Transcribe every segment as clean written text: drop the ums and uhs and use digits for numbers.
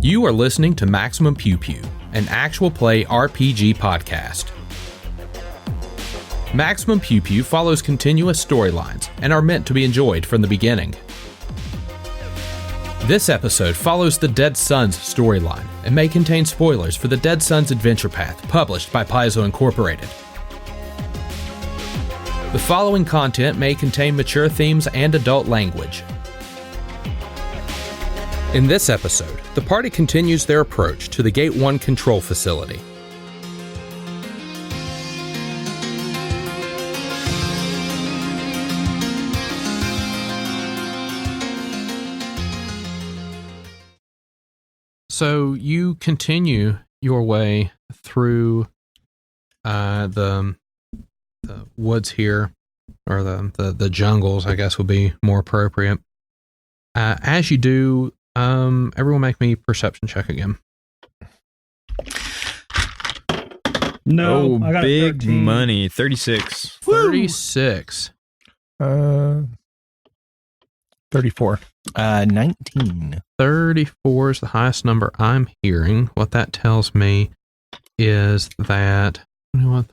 You are listening to Maximum Pew Pew, an actual play RPG podcast. Maximum Pew Pew follows continuous storylines and are meant to be enjoyed from the beginning. This episode follows the Dead Sons storyline and may contain spoilers for the Dead Sons Adventure Path published by Paizo Incorporated. The following content may contain mature themes and adult language. In this episode, the party continues their approach to the Gate 1 control facility. So you continue your way through the woods here, or the jungles, I guess would be more appropriate. As you do, everyone make me perception check again. No, oh, I got big 13. money. 36. 36. 34. 19. 34 is the highest number I'm hearing. What that tells me is that 21,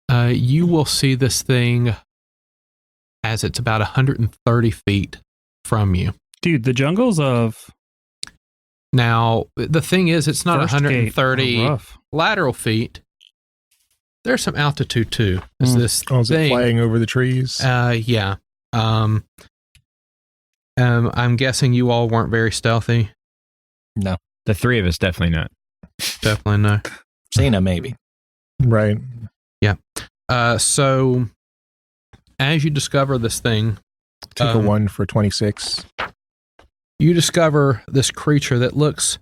34. You will see this thing as it's about 130 feet from you. Dude, the jungles of Now, the thing is, it's not First 130 Gate are rough. lateral feet. There's some altitude too. Is this Oh, is it thing? flying over the trees? Yeah. I'm guessing you all weren't very stealthy. No. The three of us, definitely not. Definitely no. Cyna, maybe. Right. So as you discover this thing, Take a 1 for 26. you discover this creature that looks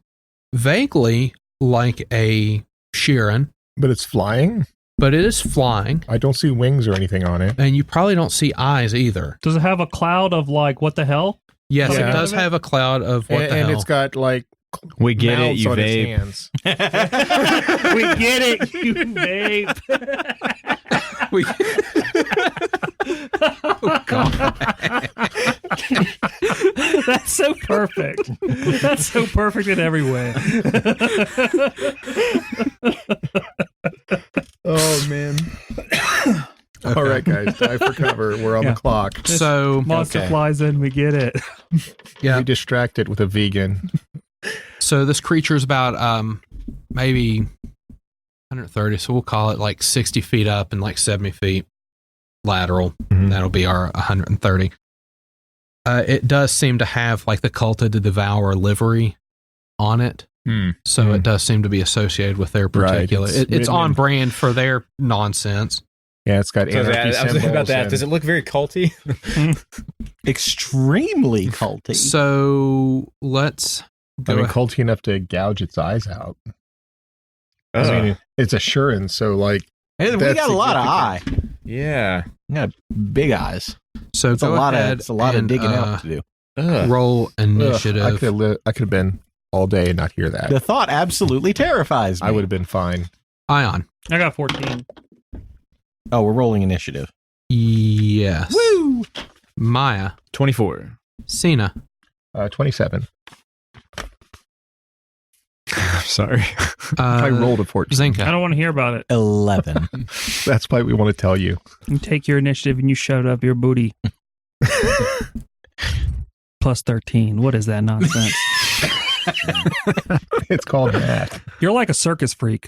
vaguely like a Sheeran, But it's flying? but it is flying, I don't see wings or anything on it. and you probably don't see eyes either. Does it have a cloud of like, what the hell? Yes, Yeah. it does have a cloud of what the and hell. it's got like We get it, mouths you on its vape. hands. We get it, you vape. Oh, God. That's so perfect. That's so perfect in every way. Oh, man. All right, guys. Dive for cover. We're on Yeah. the clock. So, Monster Okay. flies in, we get it. yeah. We distract it with a vegan. So this creature is about maybe 130, so we'll call it like 60 feet up and like 70 feet lateral. Mhm. That'll be our 130. It does seem to have like the Cultist to Devour livery on it, so it does seem to be associated with their Right, particular. it's It's written on in- brand for their nonsense. Yeah, it's got So anarchy I was symbols. about that. and- Does it look very culty? Extremely culty. So let's go. I mean, ahead. culty enough to gouge its eyes out. I mean, it's a Shurin, so like Hey, we that's got a lot of eye. yeah. We got big eyes. So It's a go lot ahead of it's a lot of and, digging out to do. roll initiative. I could have been all day and not hear that. The thought absolutely terrifies me. I would have been fine. Ion. I got 14. Oh, we're rolling initiative. Yes. Woo! Maia. 24. Cyna. 27. Sorry. I rolled a 14. I Zenka. don't want to hear about it. 11. That's why we want to tell you. You take your initiative and you shut up your booty. Plus 13. What is that nonsense? It's called math. You're like a circus freak.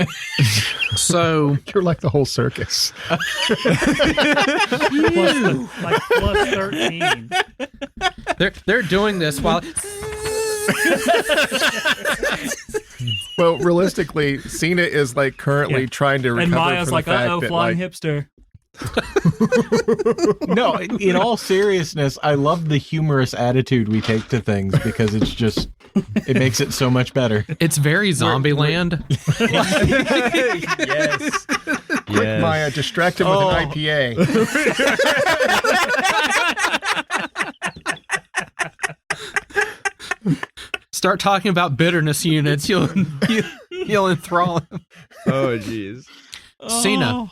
So You're like the whole circus. Plus 13. they're doing this while Well, realistically, Cyna is like currently Yeah. trying to recover And Maya's from like, the fact uh-oh, that flying like, hipster. No, in all seriousness, I love the humorous attitude we take to things because it's just, it makes it so much better. it's very Zombieland. Yes. quick Maya, distract him with an IPA. Start talking about bitterness units. You'll enthrall him. Oh, jeez. Cyna,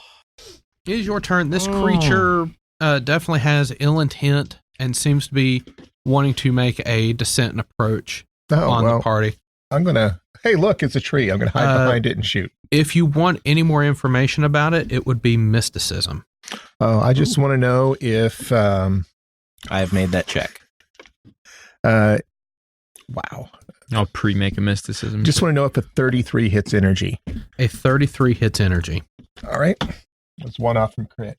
it is your turn. This creature definitely has ill intent and seems to be wanting to make a descent and approach on the party. I'm going to, hey, look, it's a tree. I'm going to hide behind it and shoot. If you want any more information about it, it would be mysticism. I just want to know if... I have made that check. Wow. I'll pre-make a mysticism. Just want to know if a 33 hits energy. A 33 hits energy. All right. That's one off from crit.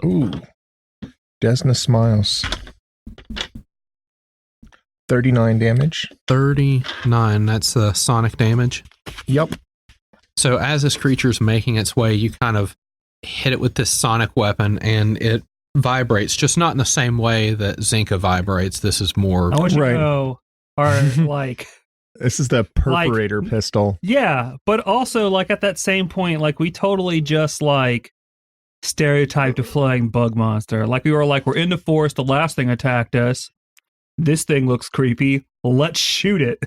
Ooh. Desna smiles. 39 damage. 39. That's the sonic damage. Yep. So as this creature's making its way, you kind of hit it with this sonic weapon, and it vibrates, just not in the same way that Zenka vibrates. This is more... I want you to know, are like... This is the perforator pistol. Yeah, but also, like, at that same point, like, we totally just, like, stereotyped a flying bug monster. Like, we were like, we're in the forest, the last thing attacked us. This thing looks creepy. Let's shoot it.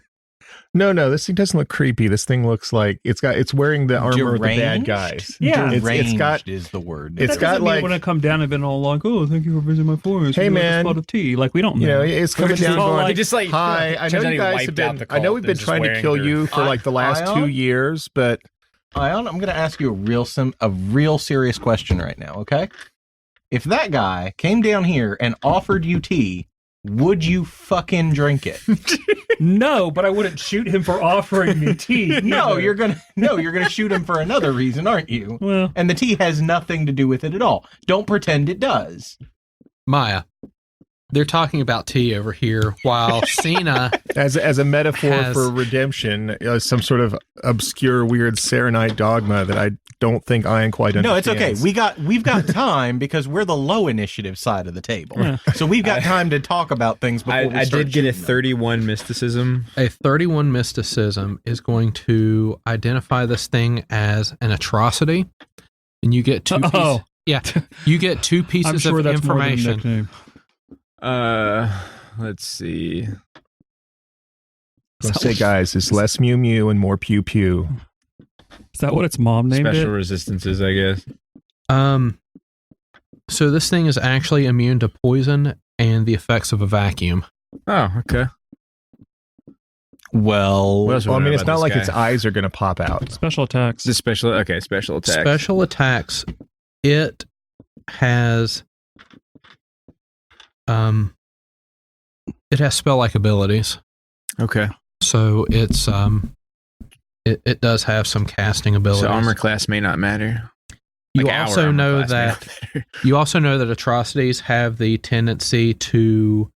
No, this thing doesn't look creepy. This thing looks like it's wearing the armor of the bad guys. Yeah, it's got is the word. It's got like when I come down and been all like, oh, thank you for visiting my forest. Hey man, spot of tea. Like we don't know. It's coming down. Going, just like hi. I know you guys have been. I know we've been trying to kill you for like the last 2 years, but Ion, I'm going to ask you a real serious question right now. Okay, if that guy came down here and offered you tea, would you fucking drink it? No, but I wouldn't shoot him for offering me tea. No, you're gonna shoot him for another reason, aren't you? Well, and the tea has nothing to do with it at all. Don't pretend it does. Maia, they're talking about tea over here, while Cyna, as a metaphor for redemption, some sort of obscure, weird Serenite dogma that I don't think Ian quite understands. No, it's okay. We've got time because we're the low initiative side of the table, so we've got time to talk about things before we start. I did get a 31 mysticism. A 31 mysticism is going to identify this thing as an atrocity, and you get two. You get 2 pieces of information. Let's see. Let's say, guys, it's less Mew Mew and more Pew Pew. Is that what its mom named it? Special resistances, I guess. So this thing is actually immune to poison and the effects of a vacuum. Oh, okay. Well, I mean, it's not like its eyes are going to pop out. Special attacks. Special attacks. Special attacks. It has... it has spell-like abilities. Okay. So it's it does have some casting abilities. So armor class may not matter. You also know that atrocities have the tendency to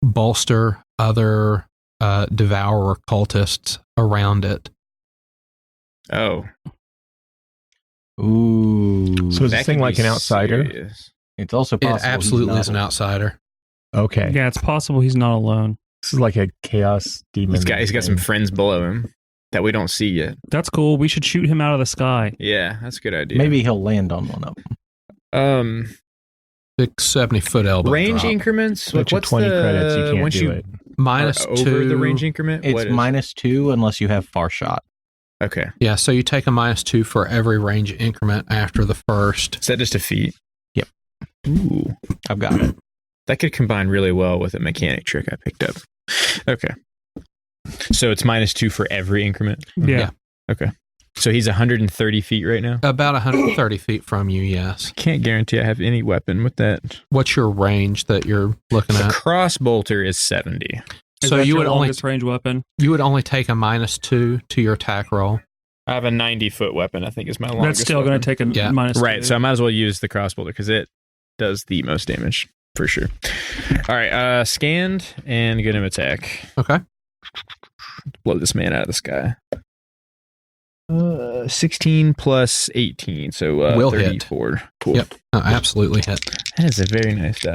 bolster other devourer cultists around it. Oh. Ooh. So is this thing like an outsider? Serious. It's also possible. It absolutely is an outsider. Okay. Yeah, it's possible he's not alone. This is like a chaos demon. He's got some friends below him that we don't see yet. That's cool. We should shoot him out of the sky. Yeah, that's a good idea. Maybe he'll land on one of them. Big 70-foot elbow range drop. increments. What's 20 credits? You can't do it. -2 over the range increment. It's -2 unless you have far shot. Okay. Yeah, so you take a -2 for every range increment after the first. Is that just a feat? Yep. Ooh, I've got it. That could combine really well with a mechanic trick I picked up. Okay. So it's -2 for every increment? Yeah. Okay. So he's 130 feet right now? About 130 feet from you, yes. Can't guarantee I have any weapon with that. What's your range that you're looking The at? crossbolter is 70. So you would longest range weapon. You would only take a -2 to your attack roll. I have a 90-foot weapon, I think is my longest. That's still going to take a -2. Right, so I might as well use the crossbolter because it does the most damage, for sure. All right, scanned and get him attack. Okay. Blow this man out of the sky. 16 plus 18, so Will 34. hit. Cool. Yep, absolutely hit. That is a very nice die.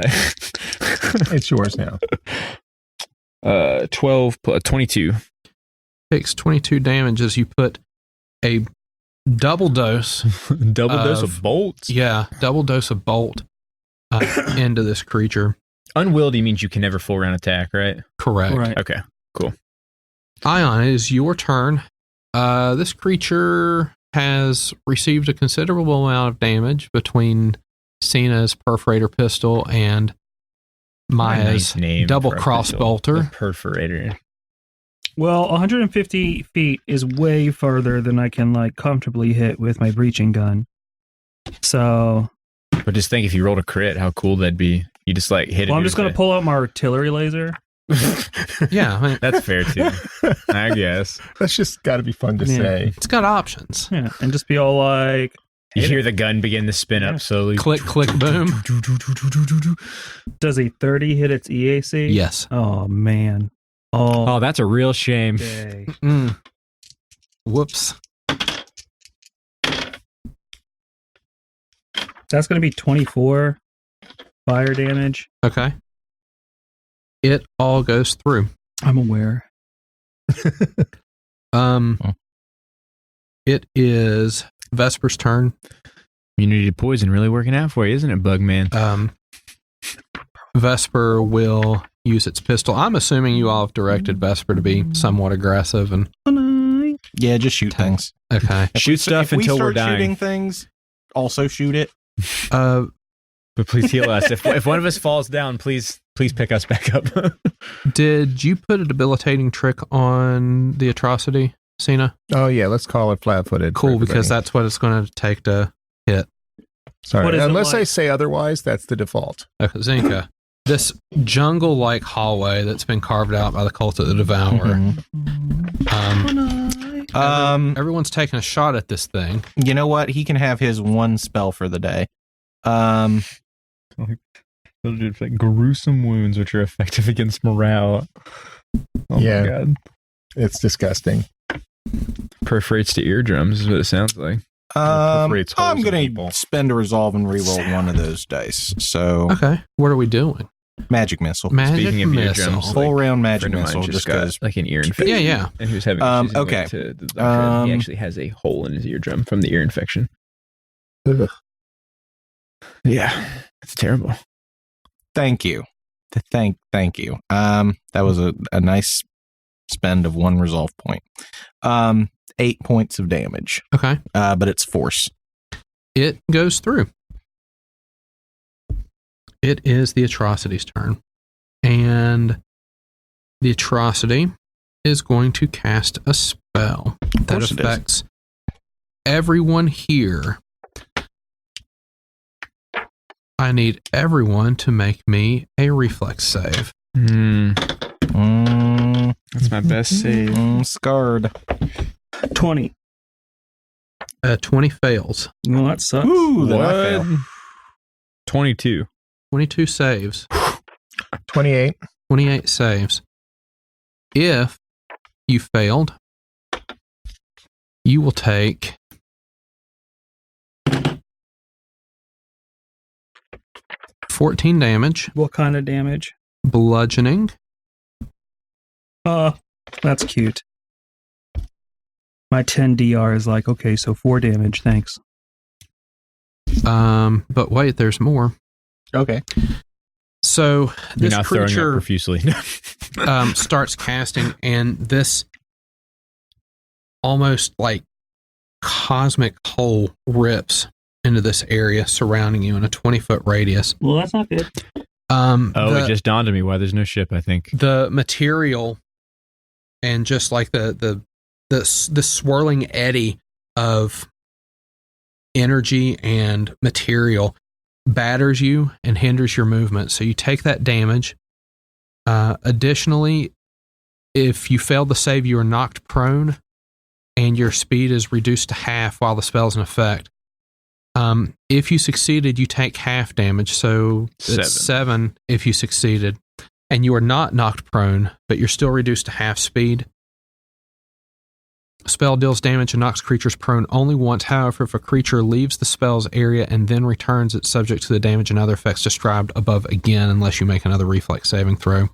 It's yours now. 12 plus 22. Takes 22 damage as you put a double dose. Dose of bolts? Yeah, double dose of bolt into this creature. Unwieldy means you can never full round attack, right? Correct. Right. Okay, cool. Ion, it is your turn. This creature has received a considerable amount of damage between Cyna's perforator pistol and Maia's Nice name double for a cross pistol. bolter. The perforator. Well, 150 feet is way farther than I can like comfortably hit with my breaching gun. So, But just think if you rolled a crit, how cool that'd be. You just like hit it. well, I'm just going to pull out my artillery laser. Yeah, I mean, That's fair too. I guess. That's just got to be fun to Yeah. say. it's got options. Yeah, and just be all like, You hear the gun begin to spin Yeah. up slowly. Click, click, boom. does a 30 hit its EAC? Yes. Oh, man. Oh, Oh, that's a real shame. okay. Mm. Whoops. That's going to be 24 fire damage. Okay. It all goes through. I'm aware. It is Vesper's turn. Immunity to poison really working out for you, isn't it, Bugman? Vesper will use its pistol. I'm assuming you all have directed Vesper to be somewhat aggressive and Yeah, just shoot things. okay. Shoot stuff if until we we're start shooting dying. things, also shoot it. But please heal us. If one of us falls down, please pick us back up. Did you put a debilitating trick on the atrocity, Cyna? Oh yeah, let's call it flat-footed. for Cool, because everybody. that's what it's going to take to hit. Sorry, What is it unless I like? say otherwise, that's the default. Okay, Zenka. This jungle-like hallway that's been carved out by the cult of the Devourer. Everyone's taking a shot at this thing. You know what? He can have his one spell for the day. Those are like gruesome wounds, which are effective against morale. Oh Yeah. my god! It's disgusting. Perforates to eardrums is what it sounds like. Perforates holes I'm in gonna people. spend a resolve and reroll one of those dice. So Okay, what are we doing? magic missile, Magic Speaking of missile. eardrums, full round A magic friend of mine missile. just Just got because. like an ear infection. Yeah. And he was having Um, issues and okay. went to the doctor, and he Um, actually has a hole in his eardrum from the ear infection. Ugh. Yeah, it's terrible. Thank you. Thank you. That was a nice spend of one resolve point. 8 points of damage. Okay, But it's force. it goes through. It is the atrocity's turn. And the atrocity is going to cast a spell that course it is. affects everyone here. I need everyone to make me a reflex save. That's my best save. Scarred. 20. 20 fails. Well, that sucks. Ooh, then I fail. 22. 22 saves. 28. 28 saves. If you failed, you will take 14 damage, What kind of damage? bludgeoning, That's cute. My 10 DR is like, okay, so 4 damage, thanks. but wait, there's more. Okay. So You're this not throwing up creature profusely. starts casting, and this almost like cosmic hole rips into this area surrounding you in a 20-foot radius. Well, that's not good. It just dawned on me why there's no ship, I think. The material and just like the swirling eddy of energy and material batters you and hinders your movement. So you take that damage. Additionally, if you fail the save, you are knocked prone and your speed is reduced to half while the spell's in effect. If you succeeded, you take half damage. So it's 7 if you succeeded. And you are not knocked prone, but you're still reduced to half speed. Spell deals damage and knocks creatures prone only once. However, if a creature leaves the spell's area and then returns, it's subject to the damage and other effects described above again, unless you make another reflex saving throw.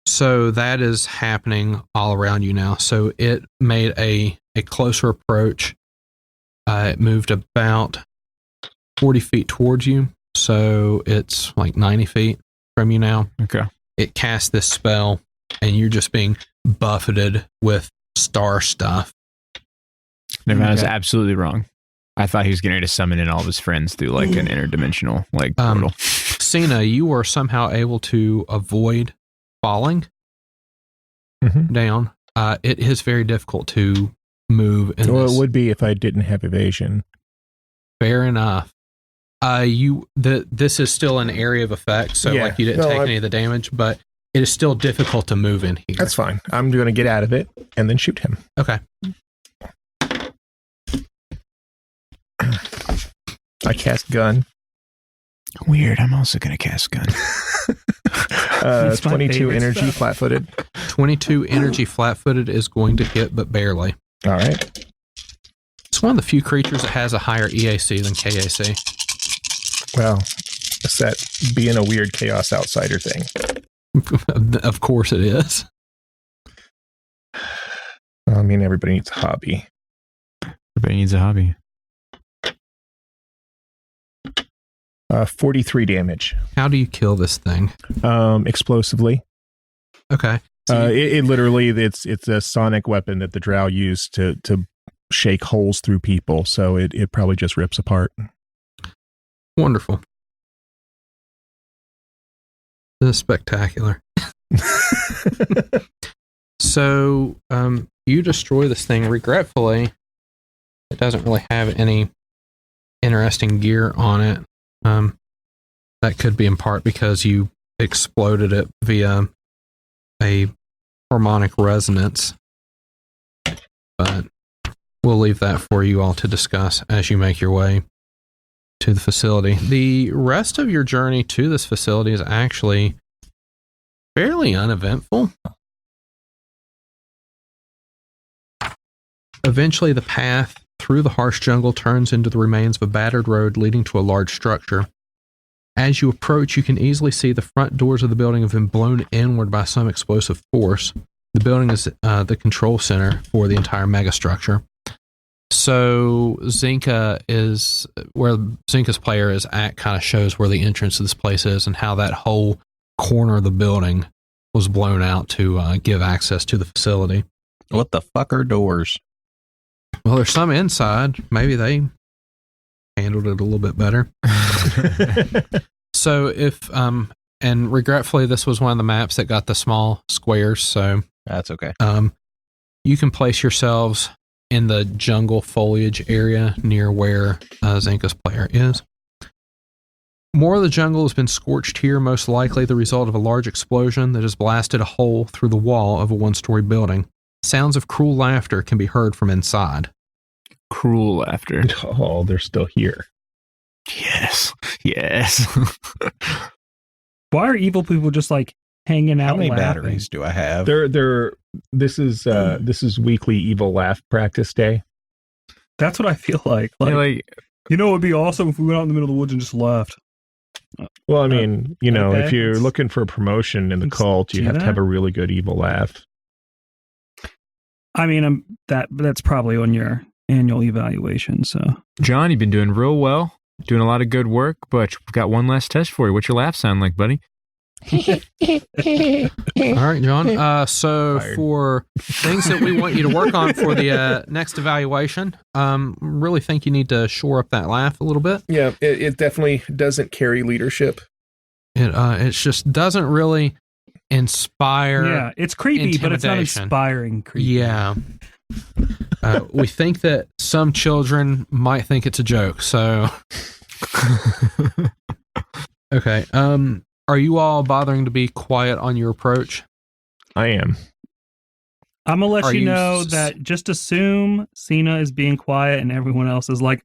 So that is happening all around you now. So it made a closer approach. It moved about 40 feet towards you. So it's like 90 feet from you now. Okay. It cast this spell, and you're just being buffeted with star stuff. Never mind, I was Okay. absolutely wrong. I thought he was getting ready to summon in all of his friends through like an interdimensional like portal. Cyna, you were somehow able to avoid falling down. It is very difficult to move. Well, it would be if I didn't have evasion. Fair enough. This is still an area of effect, so like you didn't take any of the damage, but it is still difficult to move in here. That's fine. I'm going to get out of it and then shoot him. Okay. I cast gun. Weird. I'm also going to cast gun. 22 energy, flat-footed. 22 energy, flat-footed is going to hit, but barely. All right. It's one of the few creatures that has a higher EAC than KAC. Well, it's that being a weird chaos outsider thing. Of course it is. I mean, everybody needs a hobby. Everybody needs a hobby. 43 damage. How do you kill this thing? Explosively. Okay. It literally, it's a sonic weapon that the drow use to shake holes through people, so it probably just rips apart. Wonderful. This is spectacular. So, you destroy this thing. Regretfully, it doesn't really have any interesting gear on it. That could be in part because you exploded it via a harmonic resonance. But we'll leave that for you all to discuss as you make your way to the facility. The rest of your journey to this facility is actually fairly uneventful. Eventually, the path through the harsh jungle turns into the remains of a battered road leading to a large structure. As you approach, you can easily see the front doors of the building have been blown inward by some explosive force. The building is the control center for the entire megastructure. So Zenka is where Zenka's player is at, kind of shows where the entrance to this place is and how that whole corner of the building was blown out to give access to the facility. What the fuck are doors? Well, there's some inside. Maybe they handled it a little bit better. So if, and regretfully, this was one of the maps that got the small squares. So that's okay. You can place yourselves in the jungle foliage area near where Zenka's player is. More of the jungle has been scorched here, most likely the result of a large explosion that has blasted a hole through the wall of a one-story building. Sounds of cruel laughter can be heard from inside. Cruel laughter. Oh, they're still here. Yes. Yes. Why are evil people just like hanging out? How many laughing? batteries do I have? This is weekly evil laugh practice day. That's what I feel like. You know, it would be awesome if we went out in the middle of the woods and just laughed. Well, I mean, if you're looking for a promotion in the cult, you have to have a really good evil laugh. I mean, that's probably on your annual evaluation. So, John, you've been doing real well, doing a lot of good work, but we've got one last test for you. What's your laugh sound like, buddy? All right, John. So for things that we want you to work on for the next evaluation, really think you need to shore up that laugh a little bit. Yeah, it definitely doesn't carry leadership. It just doesn't really inspire. Yeah, it's creepy, but it's not inspiring creepy. Yeah. We think that some children might think it's a joke, so okay. Are you all bothering to be quiet on your approach? I am. I'm gonna let you know that just assume Cyna is being quiet and everyone else is like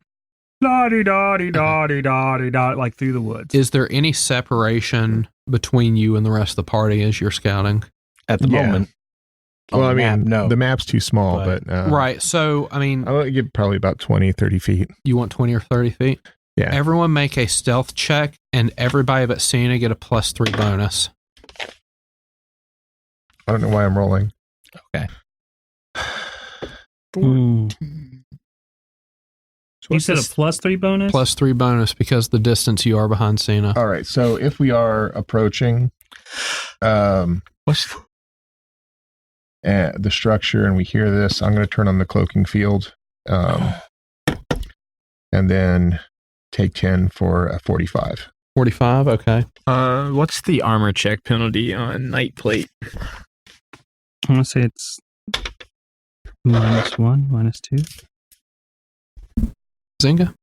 da-dee-da-dee-da-dee-da-dee-da, like through the woods. Is there any separation between you and the rest of the party as you're scouting? At the moment. Well, I mean, no. The map's too small, but right. So, I mean, I'll give probably about 20, 30 feet. You want 20 or 30 feet? Yeah. Everyone make a stealth check, and everybody but Cyna get a +3 bonus. I don't know why I'm rolling. Okay. Ooh. You said a +3 bonus? +3 bonus because the distance you are behind Cyna. All right. So if we are approaching the structure and we hear this, I'm going to turn on the cloaking field. and then take 10 for a 45. 45, okay. What's the armor check penalty on Night Plate? I want to say it's -1, -2. Zenka?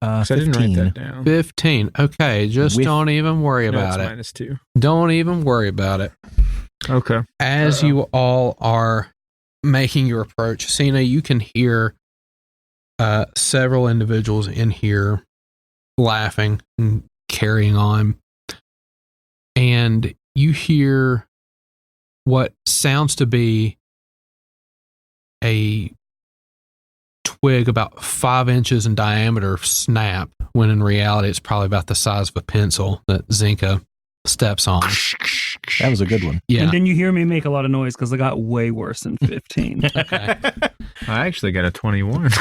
'Cause I didn't write that down. 15. Okay, just don't even worry about it. -2. Don't even worry about it. Okay. As you all are making your approach, Cyna, you can hear several individuals in here laughing and carrying on. And you hear what sounds to be a twig about 5 inches in diameter snap, when in reality it's probably about the size of a pencil that Zenka steps on. That was a good one. Yeah. And then you hear me make a lot of noise because I got way worse than 15. Okay. I actually got a 21.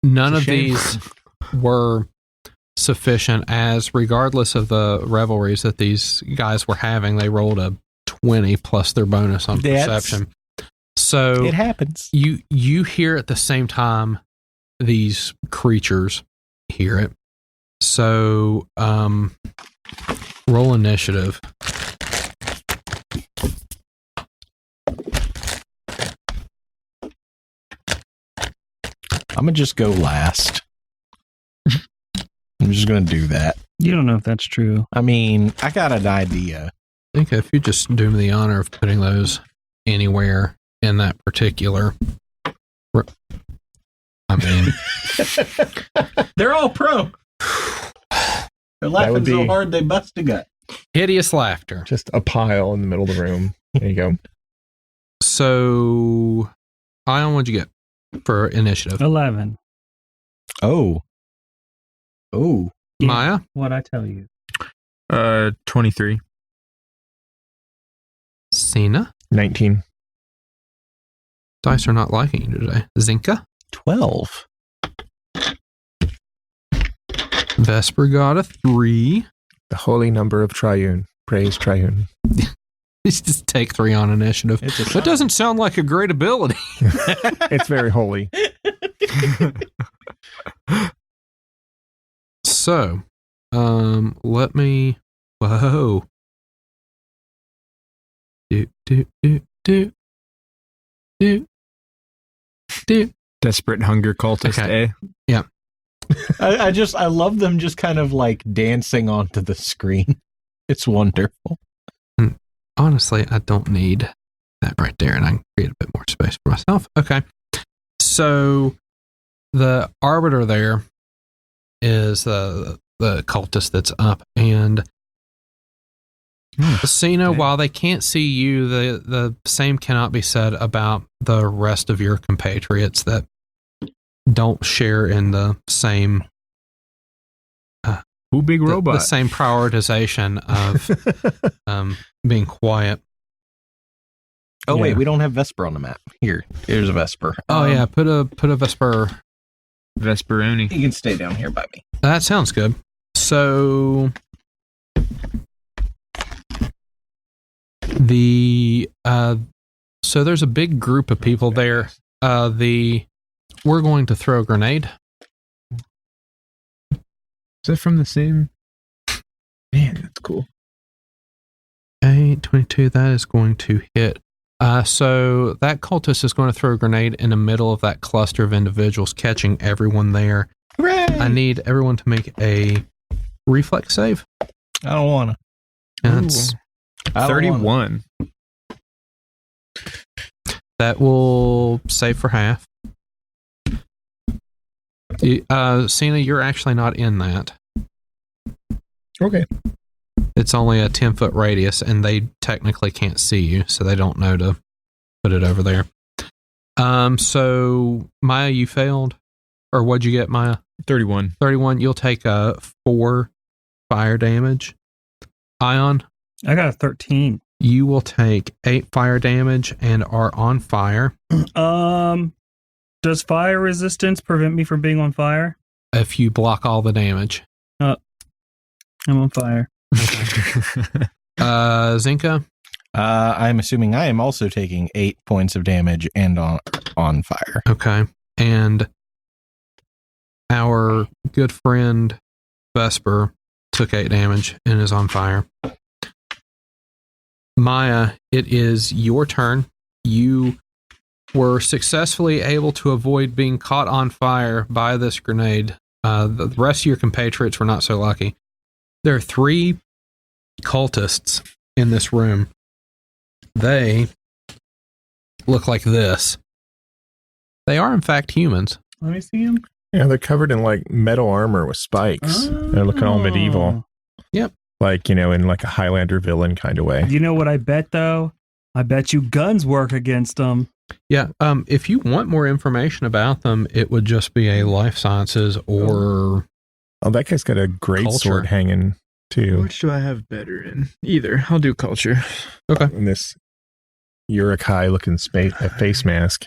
None of these were sufficient, as regardless of the revelries that these guys were having, they rolled a 20 plus their bonus on perception. So It happens. you hear at the same time these creatures hear it. So roll initiative. I'm going to just go last. I'm just going to do that. You don't know if that's true. I mean, I got an idea. I think if you just do me the honor of putting those anywhere in that particular, I mean, They're all prone. They're laughing so hard they bust a gut. hideous laughter. Just a pile in the middle of the room. There you go. So, Ion, what'd you get for initiative? 11. Oh. Yeah. Maia? What'd I tell you? 23. Cyna? 19. Dice are not liking you today. Zenka? 12. Vesper got a 3. The holy number of Triune. Praise Triune. Let's just take 3 on initiative. That doesn't sound like a great ability. It's very holy. So, let me. Whoa. Do. Desperate hunger cultist, Okay. eh? I love them just kind of like dancing onto the screen. It's wonderful. Honestly, I don't need that right there, and I can create a bit more space for myself. Okay. So, the arbiter there is the cultist that's up, and Cyna, while they can't see you, the same cannot be said about the rest of your compatriots that don't share in the same Who big robot? the same prioritization of being quiet. Oh, Yeah. wait, we don't have Vesper on the map. Here's a Vesper. Oh yeah, put a Vesper. Vesperoni. You can stay down here by me. That sounds good. So so there's a big group of people there. We're going to throw a grenade. Is that from the same? Man, that's cool. 22, that is going to hit. So that cultist is going to throw a grenade in the middle of that cluster of individuals, catching everyone there. Hooray! I need everyone to make a reflex save. I don't want to. And that's 31. that will save for half. Cyna, you're actually not in that. Okay. It's only a 10-foot radius, and they technically can't see you, so they don't know to put it over there. So, Maia, you failed? Or what'd you get, Maia? 31. 31. You'll take 4 fire damage. Ion, I got a 13. you will take 8 fire damage and are on fire. Does fire resistance prevent me from being on fire? If you block all the damage. I'm on fire. Zenka? I'm assuming I am also taking 8 points of damage and on fire. Okay. And our good friend Vesper took 8 damage and is on fire. Maia, it is your turn. You were successfully able to avoid being caught on fire by this grenade. The rest of your compatriots were not so lucky. There are 3 cultists in this room. They look like this. They are, in fact, humans. Let me see him. Yeah, they're covered in like metal armor with spikes. They're looking all medieval. Yep. Like, in like a Highlander villain kind of way. You know what I bet, though? I bet you guns work against them. Yeah. If you want more information about them, it would just be a life sciences or... Oh, that guy's got a great Culture. sword hanging, too. Which do I have better in? Either. I'll do culture. Okay. In this Uruk-hai-looking face mask.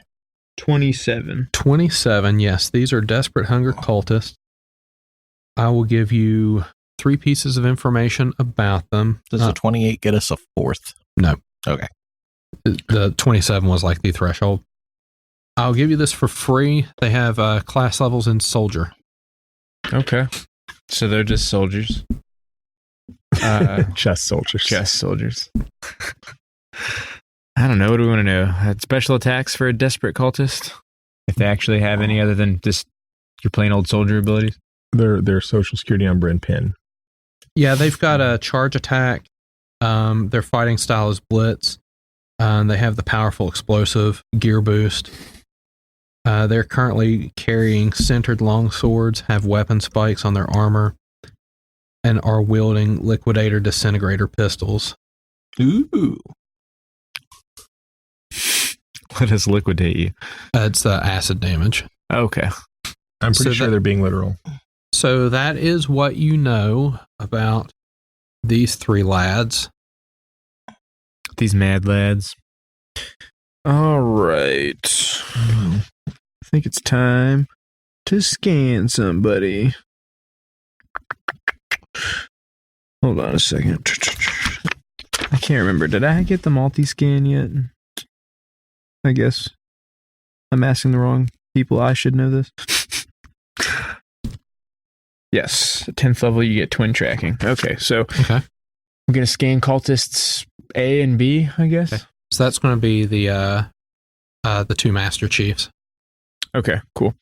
27. 27, yes. These are desperate hunger cultists. I will give you 3 pieces of information about them. Does a 28 get us a 4th? No. Okay. The 27 was like the threshold. I'll give you this for free. They have class levels in soldier. Okay. So they're just soldiers. Chest soldiers. Chest soldiers. I don't know. What do we want to know? Special attacks for a desperate cultist? If they actually have any other than just your plain old soldier abilities? Their social security number and pin. Yeah, they've got a charge attack. Their fighting style is blitz. They have the powerful explosive gear boost. They're currently carrying centered long swords, have weapon spikes on their armor, and are wielding liquidator disintegrator pistols. Ooh. What does liquidate you? It's acid damage. Okay. I'm pretty sure they're being literal. So that is what you know about these 3 lads. These mad lads. All right. I think it's time to scan somebody. Hold on a second. I can't remember. Did I get the multi-scan yet? I guess I'm asking the wrong people. I should know this. Yes. At 10th level, you get twin tracking. Okay, so Okay. I'm going to scan cultists A and B, I guess. Okay. So that's going to be the 2 Master Chiefs. Okay, cool.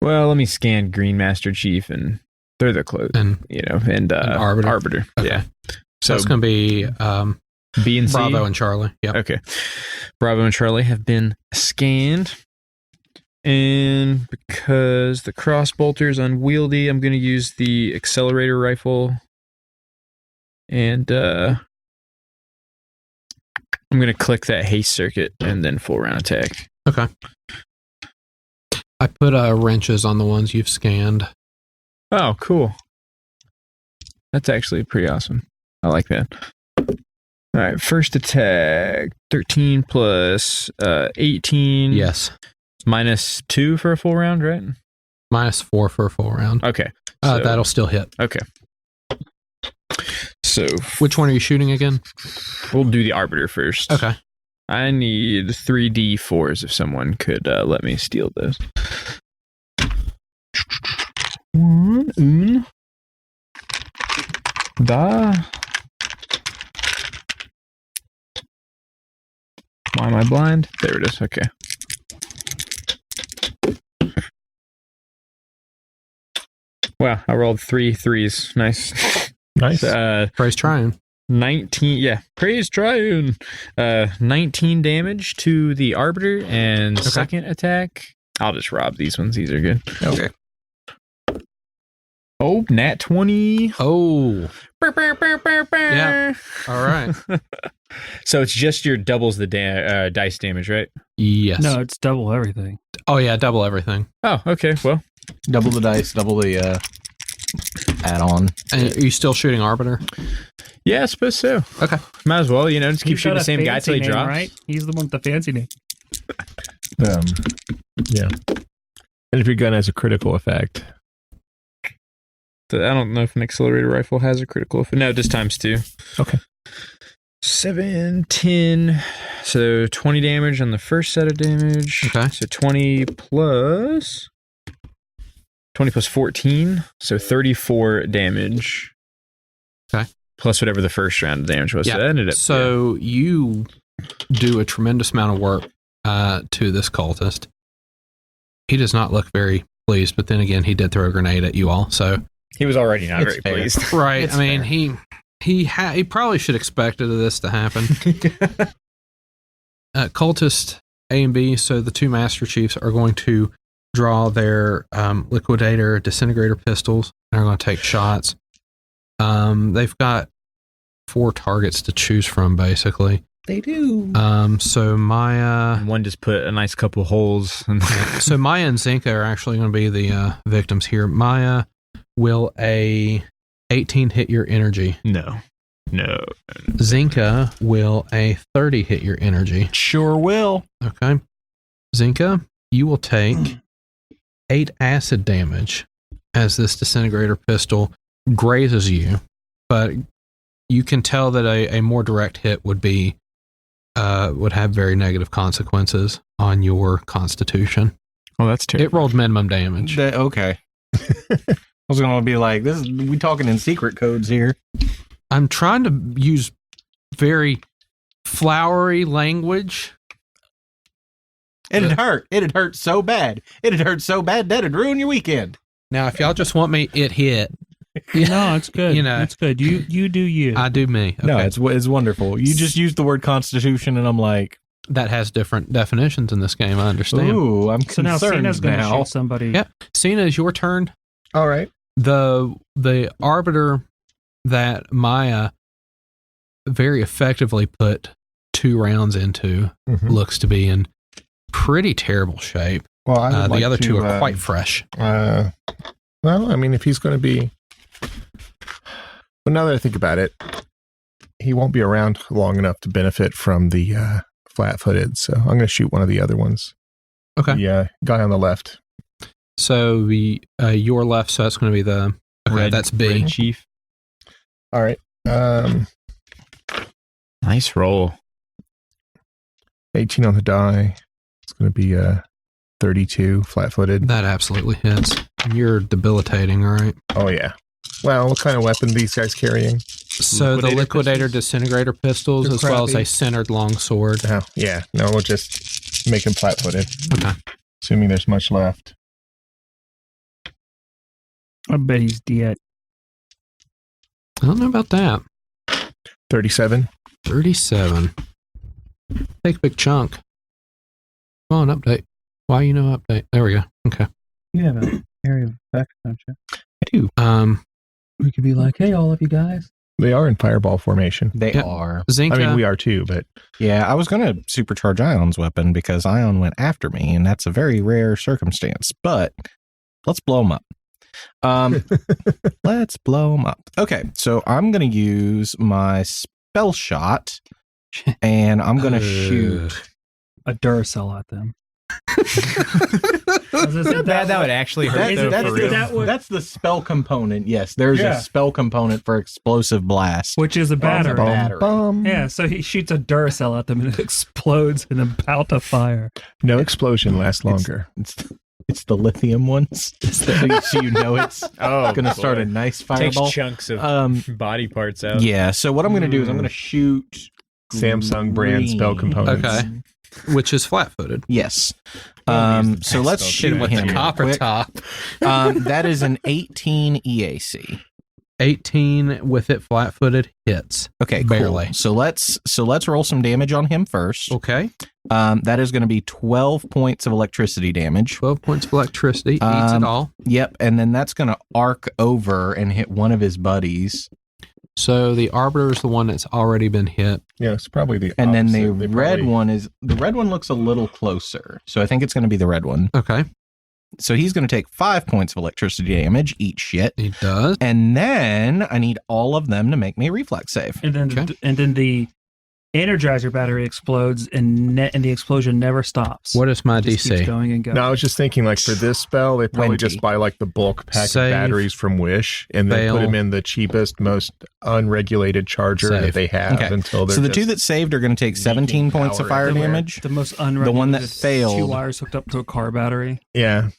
Well, let me scan Green Master Chief, and they're the close, And and Arbiter. Okay. Yeah. So it's going to be B and C. Bravo and Charlie. Yep. Okay. Bravo and Charlie have been scanned. And because the crossbolter is unwieldy, I'm going to use the accelerator rifle. And I'm going to click that haste circuit and then full round attack. Okay. I put wrenches on the ones you've scanned. Oh, cool. That's actually pretty awesome. I like that. All right, first attack, 13 plus 18. Yes. Minus 2 for a full round, right? -4 for a full round. Okay. So, That'll still hit. okay. So Which one are you shooting again? we'll do the Arbiter first. Okay. I need 3d4s if someone could let me steal those. 1, da. Why am I blind? There it is. Okay. Wow, I rolled 3 3s. Nice. Nice. Praise trying. 19, yeah, praise Triune. 19 damage to the Arbiter, and second attack. I'll just rob these ones. These are good. Okay. Oh, nat 20. Oh. Yeah. All right. So it's just your doubles the dice damage, right? Yes. No, it's double everything. Oh, yeah. Double everything. Oh, okay. Well, Double the dice, double the add-on. And are you still shooting Arbiter? yeah, I suppose so. Okay. Might as well, just keep He's shooting got the a same guy fancy till he name, drops. right? He's the one with the fancy name. Yeah. And if your gun has a critical effect. I don't know if an accelerator rifle has a critical effect. No, just times 2. Okay. 7, 10. So 20 damage on the first set of damage. Okay. So 20 plus 20 plus 14, so 34 damage. Okay. Plus whatever the first round of damage was. Yeah. So that ended up. So you do a tremendous amount of work to this cultist. He does not look very pleased, but then again, he did throw a grenade at you all. So He was already not It's very fair. pleased. right. It's I mean, fair. he probably should expected this to happen. Cultist A and B. So the two Master Chiefs are going to draw their liquidator disintegrator pistols. They're going to take shots. They've got 4 targets to choose from, basically. They do. So Maia, One just put a nice couple holes. so Maia and Zenka are actually going to be the victims here. Maia, will a 18 hit your energy? No. Zenka, will a 30 hit your energy? Sure will. Okay. Zenka, you will take 8 acid damage as this disintegrator pistol grazes you, but you can tell that a more direct hit would have very negative consequences on your constitution. Oh, that's terrible. It rolled minimum damage. Okay. I was going to be like, we talking in secret codes here. I'm trying to use very flowery language. It'd hurt. It'd hurt so bad. It'd hurt so bad that'd ruin your weekend. Now, if y'all just want me, it hit. No, it's good. You know. It's good. You do you. I do me. Okay. No, it's wonderful. You just used the word constitution, and I'm like, that has different definitions in this game. I understand. ooh, I'm so now concerned Cyna's going to now. shoot somebody. Yep. Cyna, is your turn. All right. The arbiter that Maia very effectively put 2 rounds into Mhm. looks to be in pretty terrible shape. Well, I would The like other to, 2 are quite fresh. Well, I mean, if he's going to be, well, now that I think about it, he won't be around long enough to benefit from the flat-footed. So I'm going to shoot one of the other ones. Okay. The guy on the left. So the your left, so that's going to be the that's B. Red Chief. All right. Nice roll. 18 on the die. It's going to be 32 flat-footed. That absolutely hits. You're debilitating, all right? Oh yeah. Well, what kind of weapon are these guys carrying? So the liquidator disintegrator pistols, They're as well as crappy. a centered long sword. Oh yeah. No, we'll just make him flat-footed. Okay. Assuming there's much left. I bet he's dead. I don't know about that. 37. 37. Take a big chunk. Come on, update. Why update? There we go. Okay. You have an area of effect, don't you? I do. We could be like, hey, all of you guys. They are in fireball formation. They Yep. are. Zenka. I mean, we are too, but Yeah, I was going to supercharge Ion's weapon because Ion went after me, and that's a very rare circumstance. But let's blow him up. Let's blow him up. Okay, so I'm going to use my spell shot, and I'm going to shoot. A Duracell at them. That would actually hurt though, That's, for real. that's the spell component. Yes, there's Yeah. a spell component for explosive blast. Which is a battery. Bum, battery. bum. Yeah, so he shoots a Duracell at them and it explodes in a bout of fire. No explosion lasts longer. It's the lithium ones. So you know it's Oh, going to start a nice Takes fireball. chunks of body parts out. Yeah, so what I'm going to do is I'm going to shoot Samsung brand spell green. components. Okay. Which is flat-footed. Yes. Don't use the So best let's spell shoot component. him real Copper quick. top. That is an 18 EAC. 18 with it flat-footed hits. Okay, Barely. cool. So let's roll some damage on him first. Okay. That is going to be 12 points of electricity damage. 12 points of electricity. Eats it all. Yep, and then that's going to arc over and hit one of his buddies. So the arbiter is the one that's already been hit. Yeah, it's probably the And then opposite. the They red probably- one looks a little closer. So I think it's going to be the red one. Okay. So he's going to take 5 points of electricity damage, eat shit. He does. And then I need all of them to make me a reflex save. And then Okay. and then the Energizer battery explodes and the explosion never stops. What is my It just keeps DC? going and going. No, I was just thinking, like, for this spell, they probably 20. just buy, like, the bulk pack Save. of batteries from Wish and then Fail. put them in the cheapest, most unregulated charger Save. that they have Okay. until they're So the just, two that saved are going to take 17 leaking points of power fire everywhere. damage. The most unregulated. one that 2 failed. wires hooked up to a car battery. Yeah.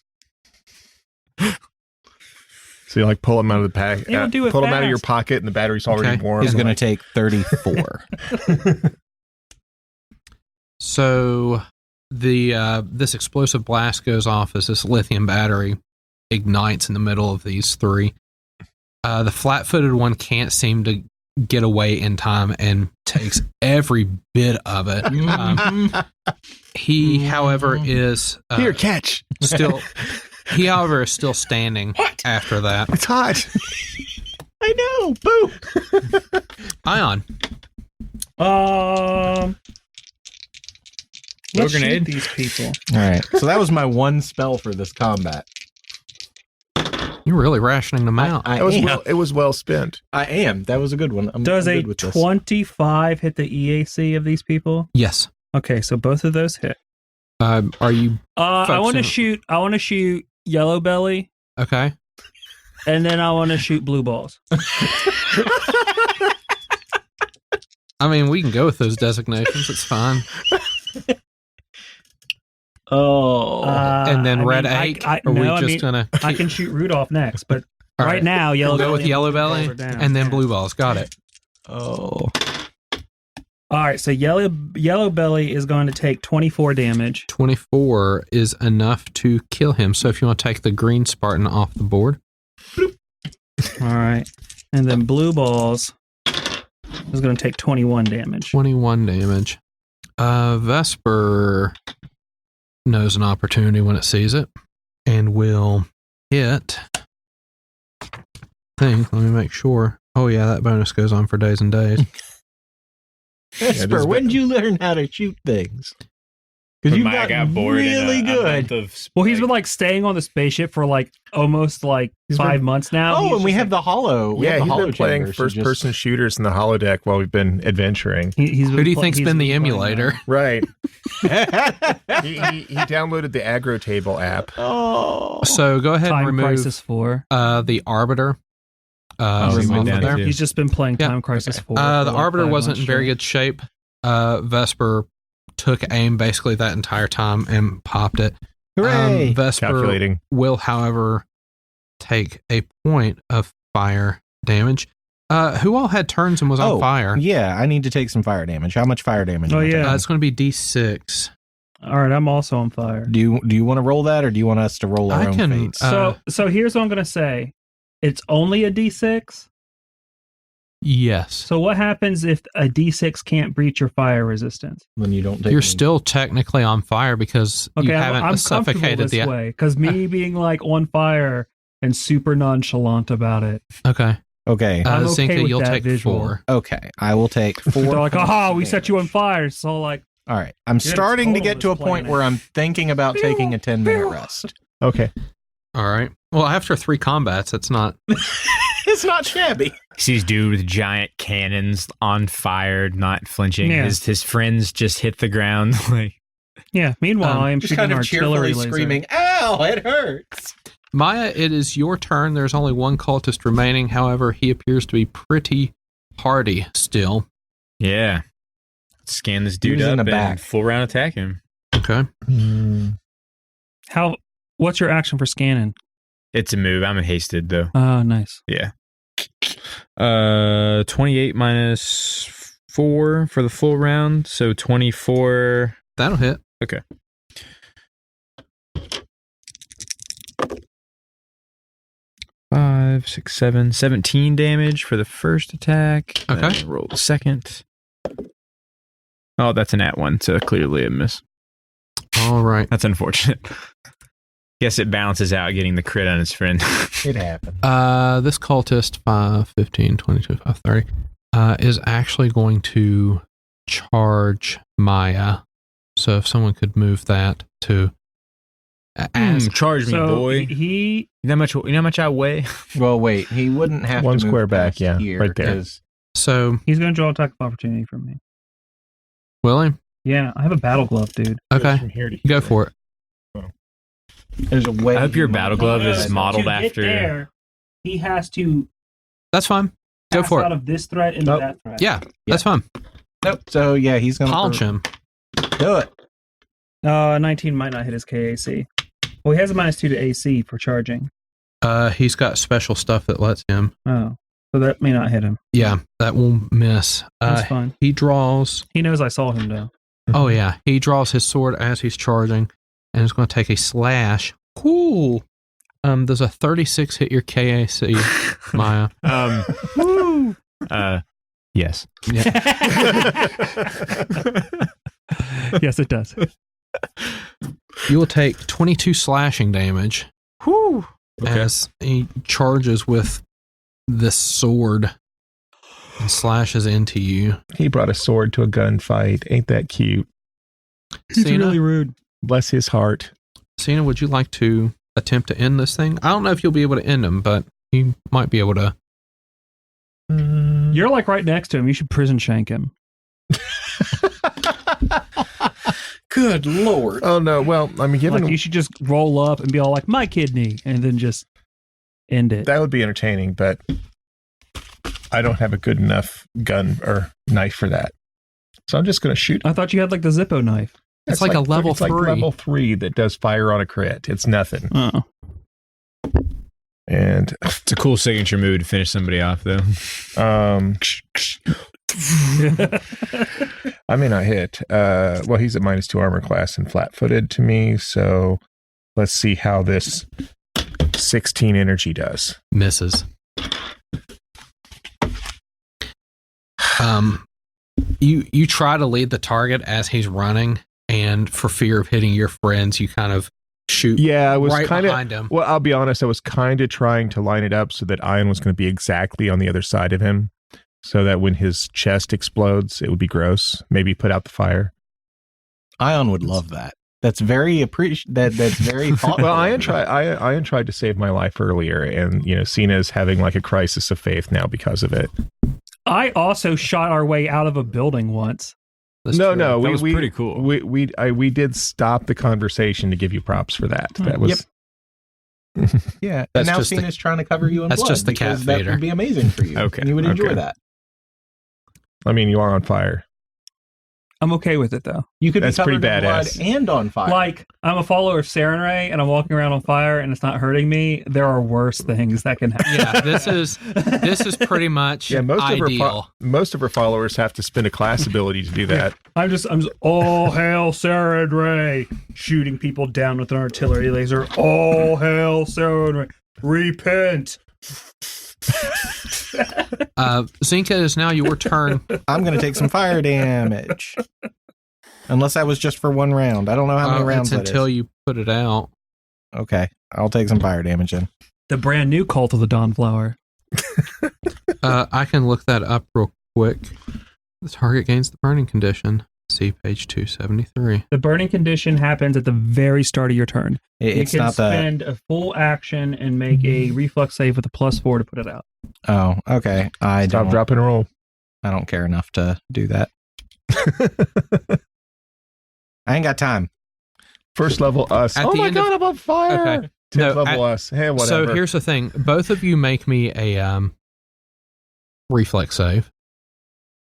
So you like pull them out of the pack, It would do it pull them out of your fast. pocket, and the battery's already Okay. warm. He's going to take 34. So the this explosive blast goes off as this lithium battery ignites in the middle of these three. The flat-footed one can't seem to get away in time and takes every bit of it. He, however, is Here, catch. still. He, however, is still standing after that. It's hot. I know. Boo. Ion. Let's grenade? shoot these people. All right. So that was my one spell for this combat. You're really rationing them out. It was well spent. I am. That was a good one. Does I'm a good with this. 25 hit the EAC of these people? Yes. Okay, so both of those hit. Are you I want to Focusing- shoot. I want to shoot Yellow Belly, okay? and then I want to shoot Blue Balls. I mean, we can go with those designations. It's fine. Oh. And then Red Egg. Are we just gonna? I can shoot Rudolph next, but All right now, Yellow We'll go Belly with and Yellow Blue Balls Belly are down. and then Yeah. Blue Balls. Got it. Oh. All right, so Yellow Belly is going to take 24 damage. 24 is enough to kill him. So if you want to take the green Spartan off the board, All right, and then Blue Balls is going to take 21 damage. 21 damage. Vesper knows an opportunity when it sees it and will hit. Let me make sure. Oh yeah, that bonus goes on for days and days. Vesper, when did you learn how to shoot things? Because you got really good. Well, he's been like staying on the spaceship for like almost like He's 5 been- months now. Oh, He's and we just, have the hollow. We have Yeah, the he's hollow been playing chamber, so just- first-person shooters in the holodeck while we've been adventuring. He's Who do you think's been the emulator? Right. he downloaded the Aggro Table app. Oh. So go ahead and Time remove Crisis 4. the Arbiter. he Remove went it down there. too. He's just been playing Yeah. Time Crisis 4. The for like Arbiter 5 wasn't in months very straight. good shape. Vesper took aim basically that entire time and popped it. Hooray. Vesper Calculating. will, however, take a point of fire damage. Who all had turns and was on fire? Yeah, I need to take some fire damage. How much fire damage? Oh, am I yeah. taking? It's going to be D6. All right, I'm also on fire. Do you want to roll that, or do you want us to roll our I own can, fates? So here's what I'm going to say. It's only a D6. Yes. So what happens if a D6 can't breach your fire resistance? Then you don't take. You're any- still technically on fire because Okay, you haven't I'm comfortable suffocated this the. way because me being like on fire and super nonchalant about it. Okay. Okay. I'm okay Zenka, with you'll that take visual. 4. Okay. I will take 4. They're like, points aha, of we set you on damage. fire. So like, All right. I'm You're starting to total get to a this point planet. where I'm thinking about taking a 10-minute rest. Okay. All right. Well, after 3 combats, it's not. It's not shabby. Sees dude with giant cannons on fire, not flinching. Yeah. His friends just hit the ground. Like, yeah. Meanwhile, I am Just shooting kind an of artillery cheerfully laser. screaming, "Ow, it hurts!" Maya, it is your turn. There's only one cultist remaining. However, he appears to be pretty hardy still. yeah. Scan this dude Who's in up the and back? full round attack him. Okay. What's your action for scanning? It's a move. I'm hasted though. Oh, nice. Yeah. 28 minus 4 for the full round, so 24. That'll hit. Okay. Five, 6, 7, 17 damage for the first attack. Okay. Then roll the second. Oh, that's an @1, so clearly a miss. All right. That's unfortunate. Guess it balances out getting the crit on his friend. It happened. This cultist, 5, 15, 22, 5, 30, is actually going to charge Maya. So if someone could move that to as Charge me, So boy. he You know how much I weigh? Well, wait. He wouldn't have One to move square back, past yeah, here right there. 'cause- so he's going to draw attack of opportunity from me. will he? Yeah, I have a battle glove, dude. Okay. From here to Go here. for it. There's a way. I hope your he might battle glove do is that. modeled To get after- there, he has to That's fine. Go pass for out it. of this threat into Nope. that threat. Yeah, that's fine. Nope. So yeah, he's gonna Polish him. do it. 19 might not hit his KAC. Well, he has a -2 to AC for charging. He's got special stuff that lets him. Oh, so that may not hit him. Yeah, that will miss. That's fine. He draws. He knows I saw him though. Oh yeah, he draws his sword as he's charging, and is going to take a slash. Cool. Does a 36 hit your KAC, Maia? Woo. Yes. Yeah. Yes, it does. You will take 22 slashing damage. Whew. Okay. As he charges with this sword and slashes into you. He brought a sword to a gunfight. Ain't that cute? He's Cyna, really rude. Bless his heart. Cyna, would you like to attempt to end this thing? I don't know if you'll be able to end him, but you might be able to. You're like right next to him. You should prison shank him. Good Lord. Oh no! Well, I mean, given Like you should just roll up and be all like, my kidney, and then just end it. that would be entertaining, but I don't have a good enough gun or knife for that. So I'm just going to shoot. I thought you had like the Zippo knife. It's like a level it's like 3. level 3 that does fire on a crit. It's nothing. Oh. And It's a cool signature move to finish somebody off, though. I may not hit. Well, he's at -2 armor class and flat-footed to me. So let's see how this 16 energy does. Misses. You try to lead the target as he's running, and for fear of hitting your friends, you kind of shoot Yeah, I was right kind behind of. him. Well, I'll be honest. I was kind of trying to line it up so that Ion was going to be exactly on the other side of him, so that when his chest explodes, it would be gross. Maybe put out the fire. Ion would love that. That's very that's very thoughtful. Well, Ion tried to save my life earlier, and Cyna's having like a crisis of faith now because of it. I also shot our way out of a building once. That's No, true. no, That was pretty cool. We did stop the conversation to give you props for that. That was Yeah, That's and now just the- Cena's trying to cover you in that's blood. just the because cat that feeder. would be amazing for you. Okay, And you would enjoy okay. that. I mean, you are on fire. I'm okay with it though. You could That's be covered pretty in blood badass. and on fire. Like, I'm a follower of Saren Ray and I'm walking around on fire and it's not hurting me. There are worse things that can happen. Yeah, this is pretty much Yeah, ideal. most of her followers have to spend a class ability to do that. I'm just all hail Saren Ray, shooting people down with an artillery laser. All hail Saren Ray. Repent. Zenka, it is now your turn. I'm going to take some fire damage. Unless that was just for one round. I don't know how many rounds It's that until is. you put it out. Okay, I'll take some fire damage in. The brand new Cult of the Dawnflower. I can look that up real quick. The target gains the burning condition. See page 273. The burning condition happens at the very start of your turn. It's you can not the... spend a full action and make a reflex save with a +4 to put it out. Oh, okay. I Stop, drop, and roll. don't care enough to do that. I ain't got time. First level us. At Oh the my end of- god, I'm on fire. Okay. 10th No, level us. Hey, whatever. So here's the thing. Both of you make me a reflex save.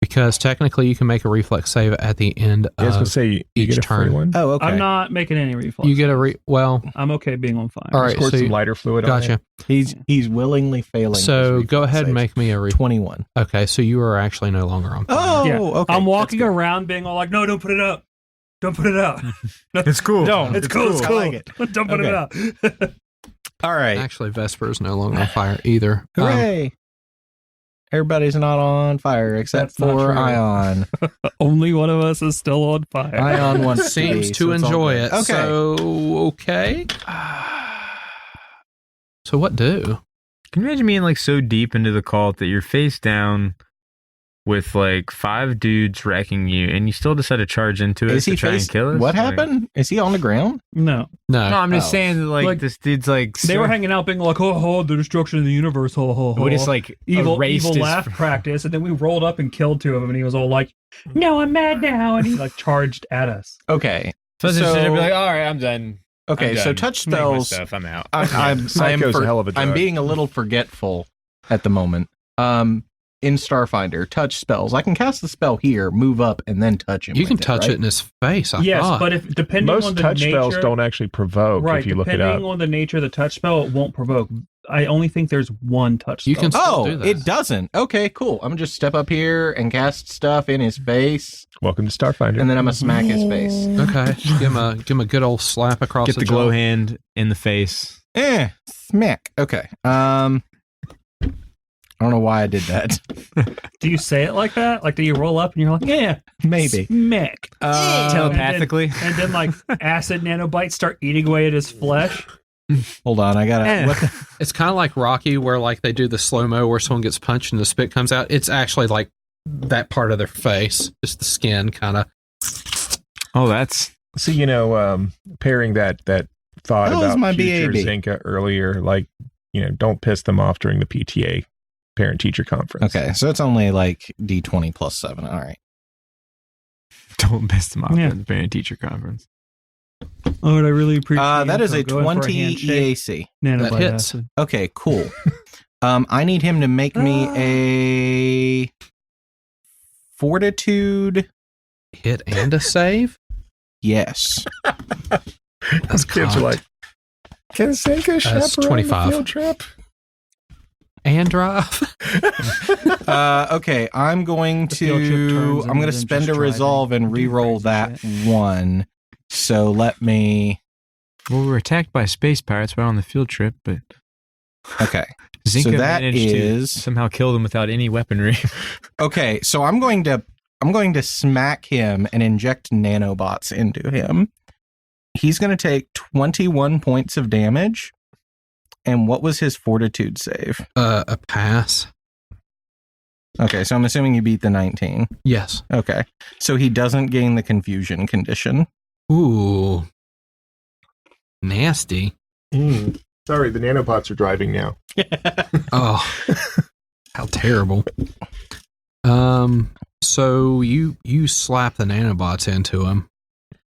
Because technically you can make a reflex save at the end I was going of to say, you each get a free turn. one. Oh, okay. I'm not making any reflex. you get a well, I'm okay being on fire. all right, Squirt so some lighter fluid on gotcha. it. He's willingly failing. So his go reflex ahead and saves. make me a reflex. 21. Okay, so you are actually no longer on fire. Oh, Yeah. okay. I'm walking That's good. around being all like, no, don't put it up. Don't put it out. It's cool. Don't. It's cool. It's I cool. like it. Don't put it out. All right. Actually, Vesper is no longer on fire either. Hooray. Everybody's not on fire except That's not for true. Ion. Only one of us is still on fire. Ion wants Seems be, to so it's all enjoy good. it. Okay. So, okay. So what do? Can you imagine being like so deep into the cult that you're face down with like 5 dudes wrecking you and you still decide to charge into it Is to he try and face? kill us? What Like- happened? Is he on the ground? No. No. No, I'm just Oh. saying that like, Like, this dude's like They were hanging out being like, oh, the destruction of the universe. We just like evil erased his laugh practice. And then we rolled up and killed 2 of them. And he was all like, no, I'm mad now. And he like charged at us. Okay. So I was just So- gonna be like, all right, I'm done. Okay, I'm so done. touch Make my spells. stuff. I'm out. Psycho's a hell of a I'm drug. being a little forgetful at the moment. In Starfinder, touch spells. I can cast the spell here, move up, and then touch him. You can with touch right? it in his face, I Yes, thought. but if depending on Most the touch nature, spells don't actually provoke right, if you look it depending up. on the nature of the touch spell, it won't provoke. I only think there's one touch. You can spell. still do that. It doesn't. Okay, cool. I'm gonna just step up here and cast stuff in his face, Welcome to Starfinder. and then I'm gonna smack his face. Okay. give him a good old slap across Get the jaw. glow hand in the face. Smack. Okay. I don't know why I did that. Do you say it like that? Like, do you roll up and you're like, yeah, Maybe. smack, Telepathically. and then like acid nanobites start eating away at his flesh? Hold on, I gotta. What the, It's kind of like Rocky, where like they do the slow mo where someone gets punched and the spit comes out. It's actually like that part of their face, just the skin, kind of. Oh, that's So, pairing that thought That was about my future BAB. Zenka earlier, like, don't piss them off during the PTA parent-teacher conference. okay, so it's only like D20 plus 7. All right. don't piss them off Yeah. at the parent teacher conference. Lord, I really appreciate That is a Go in for 20 handshake. EAC. Nanobite That hits. acid. Okay, cool. I need him to make me a fortitude. Hit and a save. Yes. That's Kids are like, can Zenka That's chaperone 25. the field trip? And drive. Okay, I'm going The field trip to. turns I'm going into to them spend a just resolve driving and and doing re-roll crazy that one. So let me. Well, we were attacked by space pirates while on the field trip, but Okay. Zenka So that managed is- to somehow kill them without any weaponry. Okay, so I'm going to smack him and inject nanobots into him. He's going to take 21 points of damage. And what was his fortitude save? A pass. Okay, so I'm assuming you beat the 19. Yes. Okay. So he doesn't gain the confusion condition. Ooh. Nasty. Sorry, the nanobots are driving now. Oh, how terrible. So you slap the nanobots into him.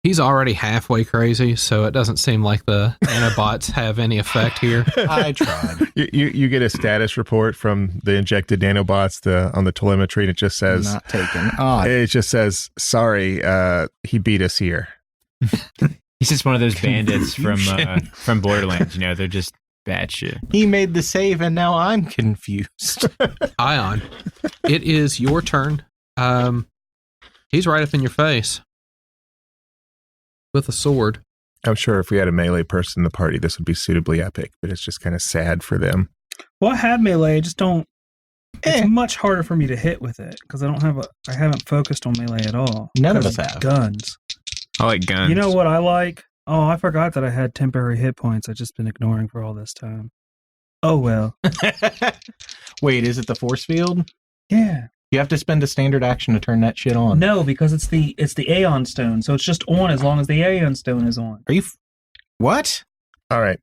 He's already halfway crazy, so it doesn't seem like the nanobots have any effect here. I tried. You get a status report from the injected nanobots on the telemetry, and it just says, Not taken. Oh, it just says, sorry, he beat us here. He's just one of those bandits Confusion. from Borderlands. They're just bad shit. he made the save and now I'm confused. Ion, it is your turn. He's right up in your face with a sword. I'm sure if we had a melee person in the party, this would be suitably epic, but it's just kind of sad for them. Well, I have melee. I just don't. Eh. It's much harder for me to hit with it because I haven't focused on melee at all. None of 'Cause us have. guns. I like guns. You know what I like? Oh, I forgot that I had temporary hit points. I've just been ignoring for all this time. Oh well. Wait, is it the force field? Yeah. You have to spend a standard action to turn that shit on. No, because it's the Aeon Stone, so it's just on as long as the Aeon Stone is on. Are you? What? All right.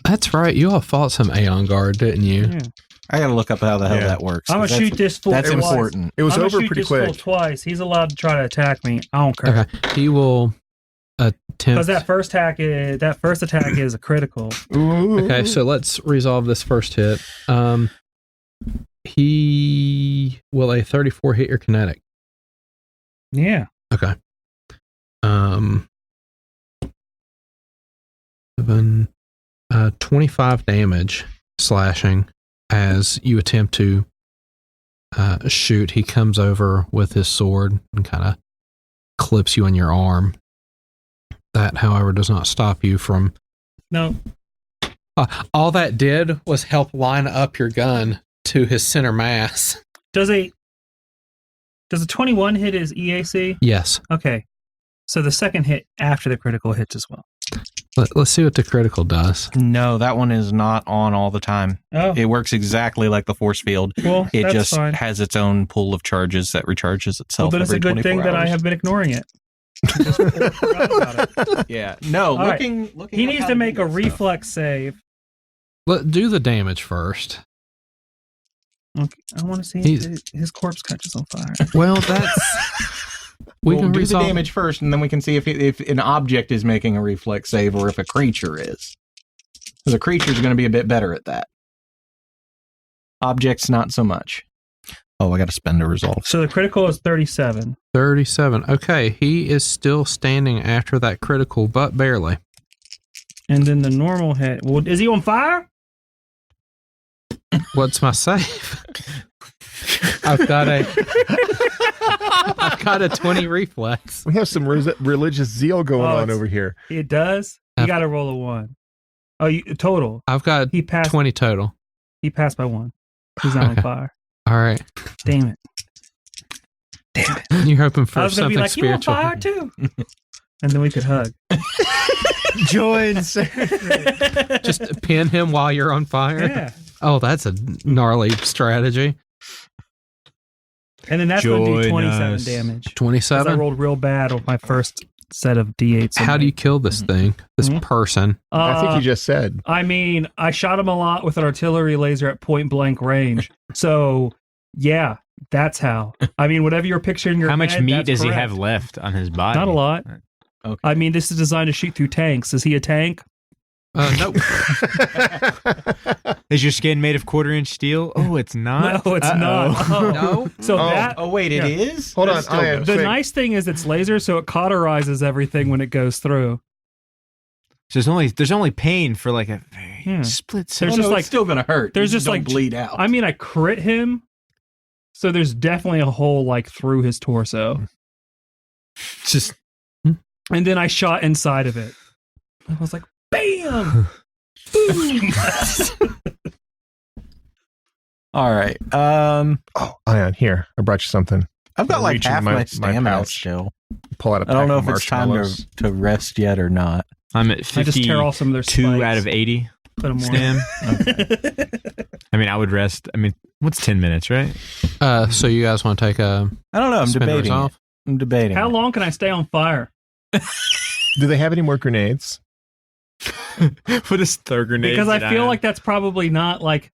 That's right. You all fought some Aeon Guard, didn't you? Yeah. I gotta look up how the hell Yeah. that works. I'm gonna 'cause shoot this fool. That's twice. important. It was I'm gonna over shoot pretty this fool quick. twice. He's allowed to try to attack me. I don't care. Okay. He will attempt. Because that first attack is a critical. Okay, so let's resolve this first hit. He will a 34 hit your kinetic. Yeah. Okay. 25 damage slashing as you attempt to shoot. He comes over with his sword and kind of clips you in your arm. That, however, does not stop you from. No. All that did was help line up your gun to his center mass. Does a 21 hit his EAC? Yes. Okay. So the second hit after the critical hits as well. Let's see what the critical does. No, that one is not on all the time. Oh, It works exactly like the force field. well, It that's just fine. has its own pool of charges that recharges Well, itself. then it's every a good 24 thing that I hours. have been ignoring it. Just forgot about it. Yeah. No, All right. looking. He up needs how to make do a that stuff. reflex save. Let do the damage first. Okay, I want to see He's- if his corpse catches on fire. Well, that's we We'll can do resolve the damage first, and then we can see if an object is making a reflex save or if a creature is. Because a creature is going to be a bit better at that. Objects, not so much. Oh, I got to spend a resolve. So the critical is 37. 37. Okay, he is still standing after that critical, but barely. And then the normal hit. Well, is he on fire? What's my save? I've got a 20 reflex. We have some religious zeal going on over here. It does? You got to roll a 1. Oh, total. I've got He passed. 20 total. He passed by 1. He's not on fire. All right. Damn it. You're hoping for I was going to something be like, spiritual. you on fire too? And then we could hug. Joins. Just pin him while you're on fire. Yeah. Oh, that's a gnarly strategy. And then that's going to do Join 27 us. damage. 'Cause I 27. rolled real bad with my first set of D8s. How do you kill this thing? This person? I think you just said. I mean, I shot him a lot with an artillery laser at point blank range. So, yeah, that's how. I mean, whatever you're picturing in your How much head, meat that's does he correct. have left on his body? Not a lot. Okay. I mean, this is designed to shoot through tanks. Is he a tank? Nope. Is your skin made of quarter-inch steel? Oh, it's not. No, it's not. Oh. No. So that Oh, wait, it is? Hold on, That's still Ian. good. the Wait. nice thing is it's laser, so it cauterizes everything when it goes through. So there's only pain for like a very Yeah. split There's second. Well, just no, like- it's still going to hurt. there's You just don't like- bleed out. I mean, I crit him, so there's definitely a hole like through his torso. Just And then I shot inside of it. I was like, bam! Boom! All right. Oh, Ion, here. I brought you something. I've got I'm like reaching half my my stamina pouch. still. Pull out a I don't pack know of if it's time marshmallows. to rest yet or not. I'm at I just tear off some of their 52 spikes. out of 80 Put them on. stam. I mean, I would rest. I mean, what's 10 minutes, right? So you guys want to take a I don't know. I'm spin debating. resolve? I'm debating. How long can I stay on fire? Do they have any more grenades? What is third grenade? Because I feel like that's probably not like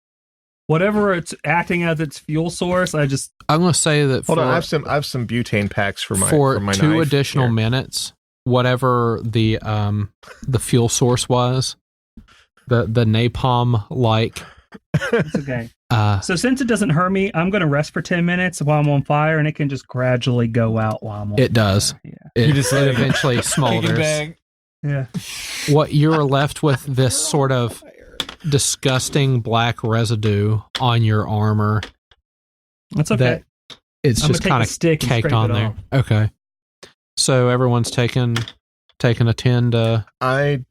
whatever it's acting as its fuel source. I just I'm going to say that Hold for, on, I have some butane packs for my for for my 2 knife. additional Here. minutes, whatever the fuel source was, the napalm like it's okay. uh So since it doesn't hurt me, I'm going to rest for 10 minutes while I'm on fire, and it can just gradually go out while I'm on it does. fire. It, just it like eventually smolders. Yeah. What you're left with this sort of disgusting black residue on your armor. That's okay. That it's I'm just gonna kind take of a stick and caked scrape on it there. off. Okay. So everyone's taking a 10 to. I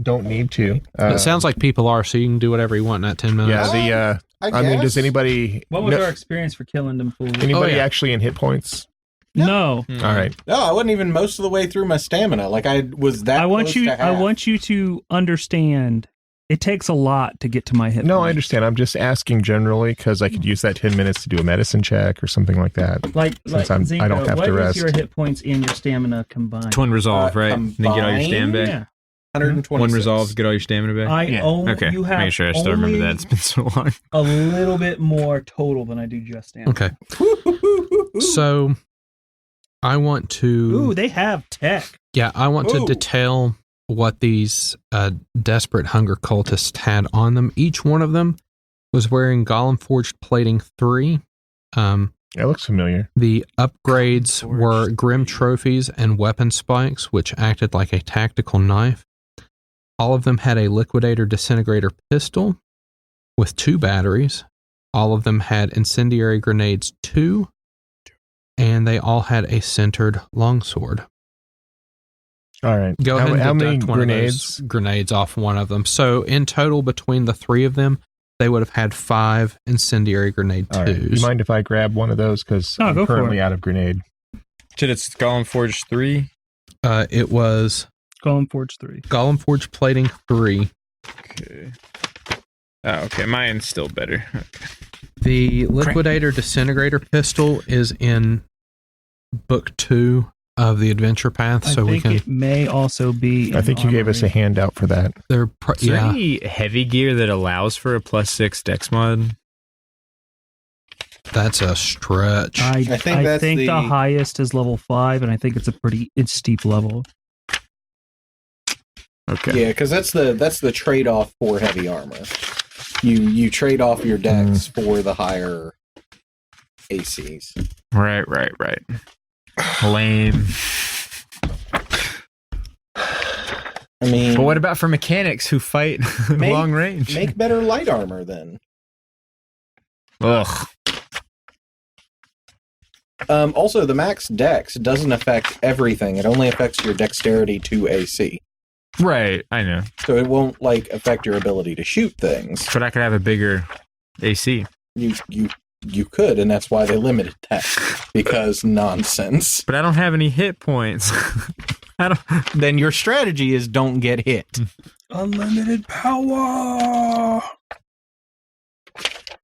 don't need to. It sounds like people are, so you can do whatever you want in that 10 minutes. Yeah, I mean, does anybody What was no- our experience for killing them fools? anybody Oh, yeah. actually in hit points? No. Hmm. All right. No, I wasn't even most of the way through my stamina. Like I was that. I want close you to I half. want you to understand it takes a lot to get to my hit No, I point. understand. I'm just asking generally because I could use that 10 minutes to do a medicine check or something like that. Like Since I don't have what to is rest. your hit points and your stamina combined? Twin resolve, right? Then get all your combined? stamina back. Yeah. 126. One resolve, get all your stamina back. I Yeah. only Okay, you have make sure I still remember only that. It's been so long. a little bit more total than I do just stamina. Okay. So I want to. Ooh, they have tech. Yeah, I want to Ooh. detail what these desperate hunger cultists had on them. Each one of them was wearing Golem Forged Plating 3. That looks familiar. The upgrades Golem were Forged Grim Trophies and Weapon Spikes, which acted like a tactical knife. All of them had a Liquidator Disintegrator pistol with 2 batteries. All of them had Incendiary Grenades 2. And they all had a centered longsword. All right. Go ahead how and many deduct one grenades? of those grenades off one of them. So in total, between the 3 of them, they would have had 5 incendiary grenade All right. twos. You mind if I grab one of those? Because Oh, I'm go for currently it. out of grenade. Shit, it's Golem Forge 3. It was Golem Forge 3. Golem Forge Plating 3. Okay. Oh, okay. Mine's still better. Okay. The Liquidator Disintegrator pistol is in book 2 of the Adventure Path, so I we think can. it may also be. I in think you gave us a Armory. handout for that. They're Is there yeah. any heavy gear that allows for a +6 dex mod? That's a stretch. I think think that's the the- highest is level 5, and I think it's it's steep level. Okay. Yeah, because that's the trade off for heavy armor. You trade off your dex for the higher ACs. Right. Lame. I mean, But what about for mechanics who fight long range? Make better light armor then. Ugh. Also, the max dex doesn't affect everything. It only affects your dexterity to AC. Right, I know. So it won't affect your ability to shoot things. But I could have a bigger AC. You could, and that's why they limited that. Because nonsense. But I don't have any hit points. Then your strategy is don't get hit. Unlimited power.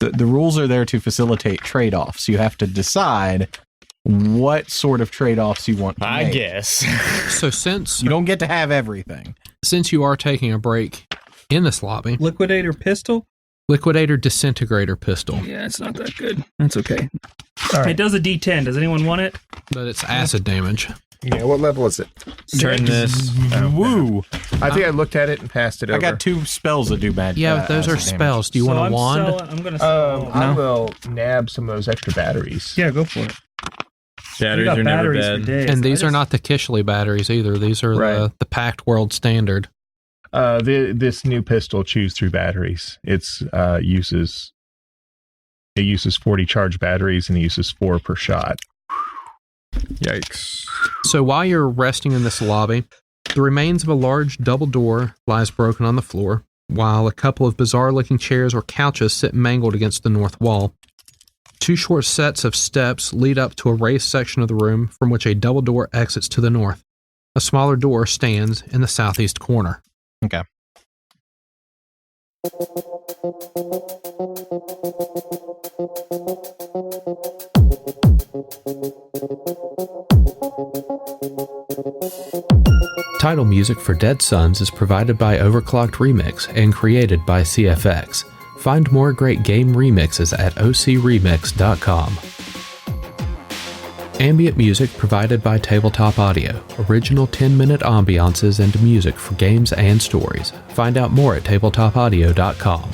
The rules are there to facilitate trade-offs. You have to decide what sort of trade-offs you want to make. I guess. So since You don't get to have everything. since you are taking a break in this lobby, Liquidator pistol? Liquidator Disintegrator Pistol, Yeah, it's not that good. That's okay. All right. It does a D10. Does anyone want it? but it's acid damage. Yeah, what level is it? Turn this. Woo! I think I looked at it and passed it over. I got 2 spells that do bad. Yeah, but those are acid damage. spells. Do you want a wand? I'm going to sell. I will nab some of those extra batteries. Yeah, go for it. We Batteries got are never batteries for bad. days. And these I are just- not the Kishley batteries either. These are Right. the Pact World Standard. This new pistol chews through batteries. It uses 40 charged batteries and it uses 4 per shot. Yikes. So while you're resting in this lobby, the remains of a large double door lies broken on the floor, while a couple of bizarre-looking chairs or couches sit mangled against the north wall. 2 short sets of steps lead up to a raised section of the room from which a double door exits to the north. A smaller door stands in the southeast corner. Okay. Title music for Dead Sons is provided by Overclocked Remix and created by CFX. Find more great game remixes at ocremix.com. Ambient music provided by Tabletop Audio. Original 10-minute ambiances and music for games and stories. Find out more at tabletopaudio.com.